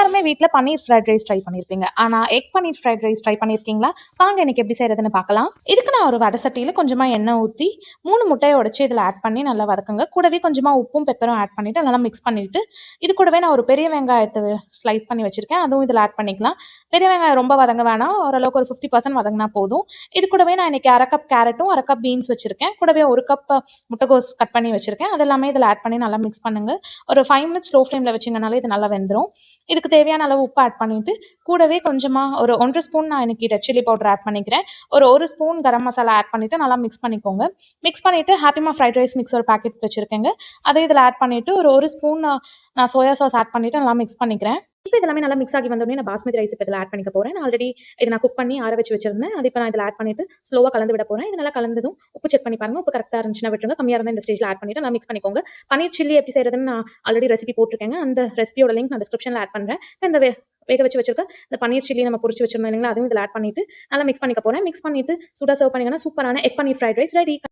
எல்லாருமே வீட்டில் பன்னீர் fried rice try பண்ணியிருப்பீங்க. ஆனால் எக் பன்னீர் ஃப்ரைட் ரைஸ் ட்ரை பண்ணியிருக்கீங்களா? வாங்க இன்னைக்கு எப்படி செய்யறதுன்னு பார்க்கலாம். இதுக்கு நான் ஒரு வடை சட்டியில் கொஞ்சமாக எண்ணெய் ஊற்றி 3 முட்டையை உடச்சி இதில் ஆட் பண்ணி நல்லா வதக்குங்க. கூடவே கொஞ்சமாக உப்பும் பெப்பரும் ஆட் பண்ணிவிட்டு நல்லா மிக்ஸ் பண்ணிவிட்டு இது கூடவே நான் ஒரு பெரிய வெங்காயத்தை ஸ்லைஸ் பண்ணி வச்சுருக்கேன், அதுவும் இதில் ஆட் பண்ணிக்கலாம். பெரிய வெங்காயம் ரொம்ப வதங்க வேணாம், ஓரளவுக்கு ஒரு 50% வதங்கினா போதும். இது கூடவே நான் இன்னைக்கு 1/2 கப் கேரட்டும் 1/2 கப் பீன்ஸ் வச்சுருக்கேன். கூடவே 1 கப் முட்டைகோஸ் கட் பண்ணி வச்சுருக்கேன். அதெல்லாமே இதில் ஆட் பண்ணி நல்லா மிக்ஸ் பண்ணுங்க. ஒரு 5 மினிட்ஸ் ஸ்லோ ஃப்ளேமில் வச்சிங்கனாலே இது நல்லா வெந்துடும். இதுக்கு தேவையான அளவு உப்பு ஆட் பண்ணிவிட்டு கூடவே கொஞ்சமாக ஒரு 1 ஸ்பூன் நான் இன்னைக்கு ரெட் சில்லி பவுடர் ஆட் பண்ணிக்கிறேன். ஒரு 1 ஸ்பூன் கரம் மசாலா ஆட் பண்ணிவிட்டு நல்லா மிக்ஸ் பண்ணிக்கோங்க. மிக்ஸ் பண்ணிவிட்டு ஹாப்பிமா ஃப்ரைட் ரைஸ் மிக்ஸ் ஒரு பேக்கெட் வச்சுருக்கேங்க, அதை இதில் ஆட் பண்ணிவிட்டு ஒரு ஸ்பூன் நான் சோயா சாஸ் ஆட் பண்ணிவிட்டு நல்லா மிக்ஸ் பண்ணிக்கிறேன். இப்போ இதெல்லாமே நல்லா மிக்ஸ் ஆகி வந்தோடனே நான் பாஸ்மதி ரைஸ் இப்போ இதில் ஆட் பண்ணிக்க போகிறேன். ஆல்ரெடி இதை நான் குக் பண்ணி ஆற வச்சு வச்சிருந்தேன். அது இப்போ நான் இதில் ஆட் பண்ணிவிட்டு ஸ்லோவாக கலந்து விட போகிறேன். இது நல்லா கலந்ததும் உப்பு செக் பண்ணி பாருங்கள். உப்பு கரெக்டாக இருந்துச்சுன்னா விட்டுருங்க, கம்மியாக இருந்தால் இந்த ஸ்டேஜில் ஆட் பண்ணிவிட்டு நான் மிக்ஸ் பண்ணிக்கோங்க. பன்னீர் சில்லி எப்படி செய்யறதுன்னு நான் ஆல்ரெடி ரெசிபி போட்டிருக்கேங்க, அந்த ரெசிபியோட லிங்க் நான் டிஸ்கிரிப்ஷனில் ஆட் பண்ணுறேன். இந்த வேக வச்சு வச்சிருக்க இந்த பன்னீர் சில்லி நம்ம பொரிச்சு வச்சிருந்தோம் இல்லைங்களா, அதுவும் இதில் ஆட் பண்ணிவிட்டு நல்லா மிக்ஸ் பண்ணிக்க போகிறேன். மிக்ஸ் பண்ணிவிட்டு சூடாக சர்வ் பண்ணிங்கன்னா சூப்பரான எக் பன்னீர் ஃப்ரைட் ரைஸ் ரெடி.